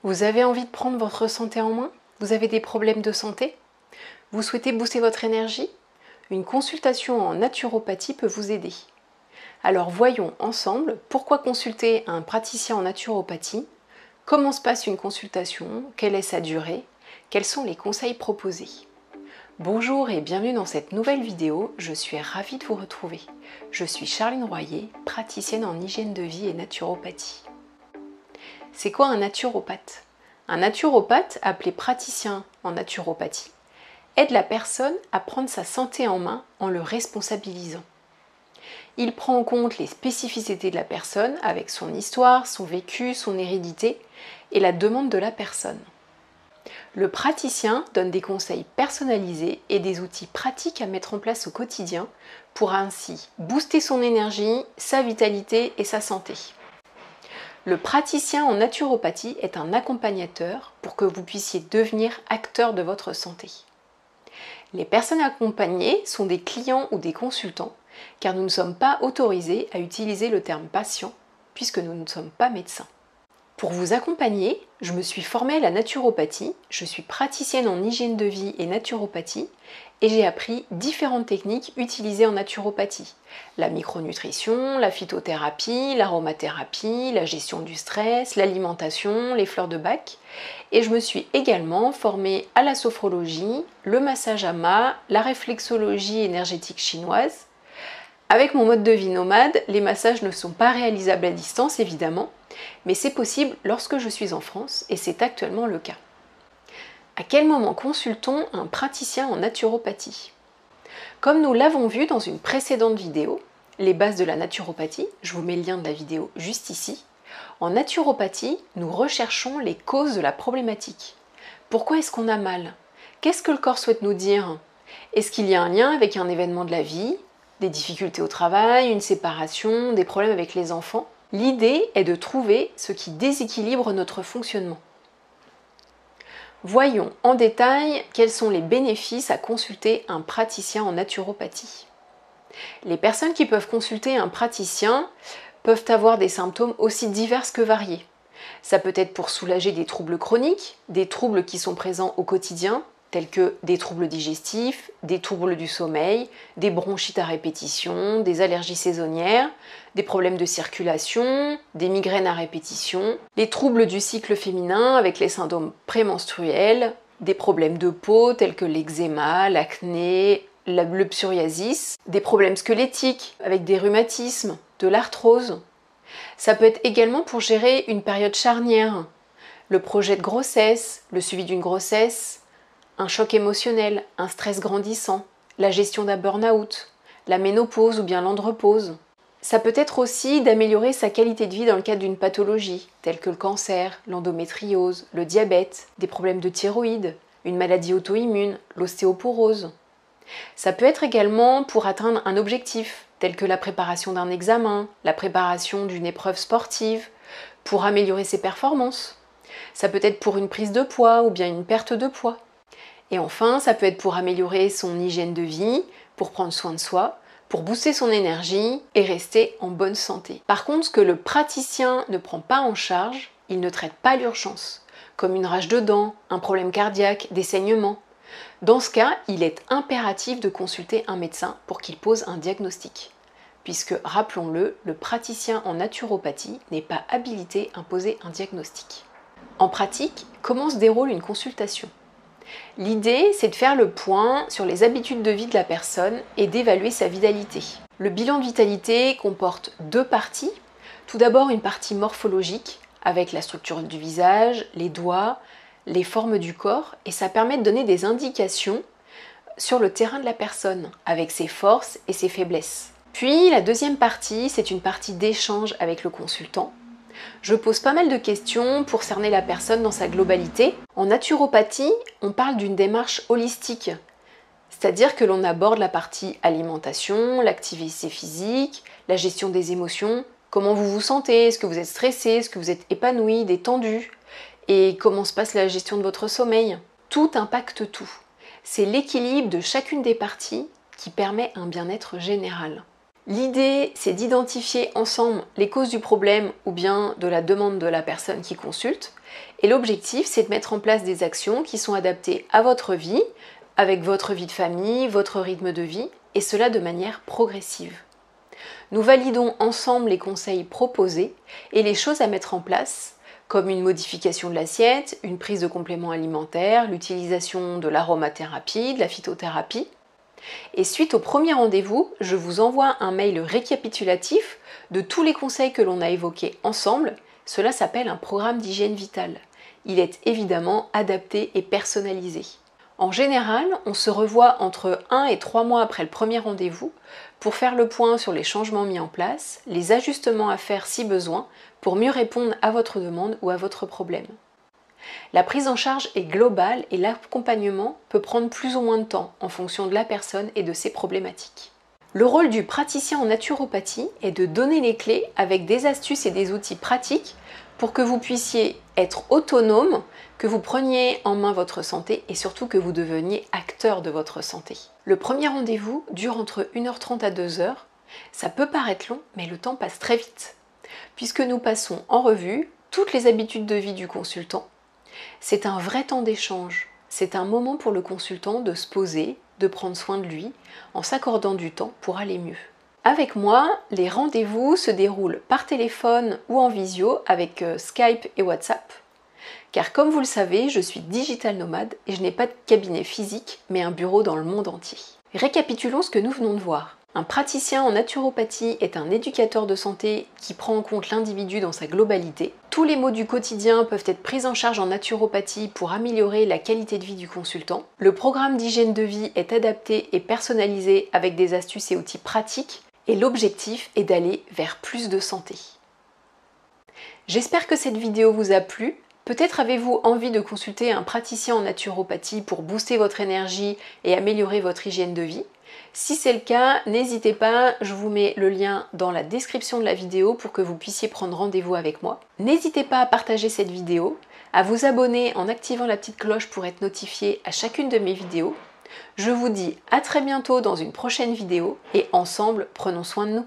Vous avez envie de prendre votre santé en main? Vous avez des problèmes de santé? Vous souhaitez booster votre énergie? Une consultation en naturopathie peut vous aider. Alors voyons ensemble pourquoi consulter un praticien en naturopathie, comment se passe une consultation, quelle est sa durée, quels sont les conseils proposés. Bonjour et bienvenue dans cette nouvelle vidéo, je suis ravie de vous retrouver. Je suis Charline Royer, praticienne en hygiène de vie et naturopathie. C'est quoi un naturopathe? Un naturopathe, appelé praticien en naturopathie, aide la personne à prendre sa santé en main en le responsabilisant. Il prend en compte les spécificités de la personne avec son histoire, son vécu, son hérédité et la demande de la personne. Le praticien donne des conseils personnalisés et des outils pratiques à mettre en place au quotidien pour ainsi booster son énergie, sa vitalité et sa santé. Le praticien en naturopathie est un accompagnateur pour que vous puissiez devenir acteur de votre santé. Les personnes accompagnées sont des clients ou des consultants car nous ne sommes pas autorisés à utiliser le terme patient puisque nous ne sommes pas médecins. Pour vous accompagner, je me suis formée à la naturopathie, je suis praticienne en hygiène de vie et naturopathie et j'ai appris différentes techniques utilisées en naturopathie. La micronutrition, la phytothérapie, l'aromathérapie, la gestion du stress, l'alimentation, les fleurs de Bach. Et je me suis également formée à la sophrologie, le massage ama, la réflexologie énergétique chinoise. Avec mon mode de vie nomade, les massages ne sont pas réalisables à distance évidemment, mais c'est possible lorsque je suis en France et c'est actuellement le cas. À quel moment consulte-t-on un praticien en naturopathie? Comme nous l'avons vu dans une précédente vidéo, les bases de la naturopathie, je vous mets le lien de la vidéo juste ici, en naturopathie, nous recherchons les causes de la problématique. Pourquoi est-ce qu'on a mal? Qu'est-ce que le corps souhaite nous dire? Est-ce qu'il y a un lien avec un événement de la vie, des difficultés au travail, une séparation, des problèmes avec les enfants? L'idée est de trouver ce qui déséquilibre notre fonctionnement. Voyons en détail quels sont les bénéfices à consulter un praticien en naturopathie. Les personnes qui peuvent consulter un praticien peuvent avoir des symptômes aussi divers que variés. Ça peut être pour soulager des troubles chroniques, des troubles qui sont présents au quotidien, tels que des troubles digestifs, des troubles du sommeil, des bronchites à répétition, des allergies saisonnières, des problèmes de circulation, des migraines à répétition, les troubles du cycle féminin avec les syndromes prémenstruels, des problèmes de peau tels que l'eczéma, l'acné, le psoriasis, des problèmes squelettiques avec des rhumatismes, de l'arthrose. Ça peut être également pour gérer une période charnière, le projet de grossesse, le suivi d'une grossesse, un choc émotionnel, un stress grandissant, la gestion d'un burn-out, la ménopause ou bien l'andropause. Ça peut être aussi d'améliorer sa qualité de vie dans le cadre d'une pathologie, telle que le cancer, l'endométriose, le diabète, des problèmes de thyroïde, une maladie auto-immune, l'ostéoporose. Ça peut être également pour atteindre un objectif, tel que la préparation d'un examen, la préparation d'une épreuve sportive, pour améliorer ses performances. Ça peut être pour une prise de poids ou bien une perte de poids. Et enfin, ça peut être pour améliorer son hygiène de vie, pour prendre soin de soi, pour booster son énergie et rester en bonne santé. Par contre, ce que le praticien ne prend pas en charge, il ne traite pas l'urgence, comme une rage de dents, un problème cardiaque, des saignements. Dans ce cas, il est impératif de consulter un médecin pour qu'il pose un diagnostic. Puisque, rappelons-le, le praticien en naturopathie n'est pas habilité à poser un diagnostic. En pratique, comment se déroule une consultation? L'idée, c'est de faire le point sur les habitudes de vie de la personne et d'évaluer sa vitalité. Le bilan de vitalité comporte deux parties. Tout d'abord, une partie morphologique, avec la structure du visage, les doigts, les formes du corps, et ça permet de donner des indications sur le terrain de la personne, avec ses forces et ses faiblesses. Puis, la deuxième partie, c'est une partie d'échange avec le consultant. Je pose pas mal de questions pour cerner la personne dans sa globalité. En naturopathie, on parle d'une démarche holistique, c'est-à-dire que l'on aborde la partie alimentation, l'activité physique, la gestion des émotions, comment vous vous sentez, est-ce que vous êtes stressé, est-ce que vous êtes épanoui, détendu, et comment se passe la gestion de votre sommeil. Tout impacte tout. C'est l'équilibre de chacune des parties qui permet un bien-être général. L'idée, c'est d'identifier ensemble les causes du problème ou bien de la demande de la personne qui consulte Et l'objectif, c'est de mettre en place des actions qui sont adaptées à votre vie, avec votre vie de famille, votre rythme de vie, et cela de manière progressive. Nous validons ensemble les conseils proposés et les choses à mettre en place, comme une modification de l'assiette, une prise de compléments alimentaires, l'utilisation de l'aromathérapie, de la phytothérapie. Et suite au premier rendez-vous, je vous envoie un mail récapitulatif de tous les conseils que l'on a évoqués ensemble. Cela s'appelle un programme d'hygiène vitale. Il est évidemment adapté et personnalisé. En général, on se revoit entre 1 et 3 mois après le premier rendez-vous pour faire le point sur les changements mis en place, les ajustements à faire si besoin, pour mieux répondre à votre demande ou à votre problème. La prise en charge est globale et l'accompagnement peut prendre plus ou moins de temps en fonction de la personne et de ses problématiques. Le rôle du praticien en naturopathie est de donner les clés avec des astuces et des outils pratiques pour que vous puissiez être autonome, que vous preniez en main votre santé et surtout que vous deveniez acteur de votre santé. Le premier rendez-vous dure entre 1h30 à 2h. Ça peut paraître long, mais le temps passe très vite, puisque nous passons en revue toutes les habitudes de vie du consultant. C'est un vrai temps d'échange. C'est un moment pour le consultant de se poser, de prendre soin de lui, en s'accordant du temps pour aller mieux. Avec moi, les rendez-vous se déroulent par téléphone ou en visio avec Skype et WhatsApp. Car comme vous le savez, je suis digital nomade et je n'ai pas de cabinet physique, mais un bureau dans le monde entier. Récapitulons ce que nous venons de voir. Un praticien en naturopathie est un éducateur de santé qui prend en compte l'individu dans sa globalité. Tous les maux du quotidien peuvent être pris en charge en naturopathie pour améliorer la qualité de vie du consultant. Le programme d'hygiène de vie est adapté et personnalisé avec des astuces et outils pratiques. Et l'objectif est d'aller vers plus de santé. J'espère que cette vidéo vous a plu. Peut-être avez-vous envie de consulter un praticien en naturopathie pour booster votre énergie et améliorer votre hygiène de vie. Si c'est le cas, n'hésitez pas, je vous mets le lien dans la description de la vidéo pour que vous puissiez prendre rendez-vous avec moi. N'hésitez pas à partager cette vidéo, à vous abonner en activant la petite cloche pour être notifié à chacune de mes vidéos. Je vous dis à très bientôt dans une prochaine vidéo et ensemble, prenons soin de nous.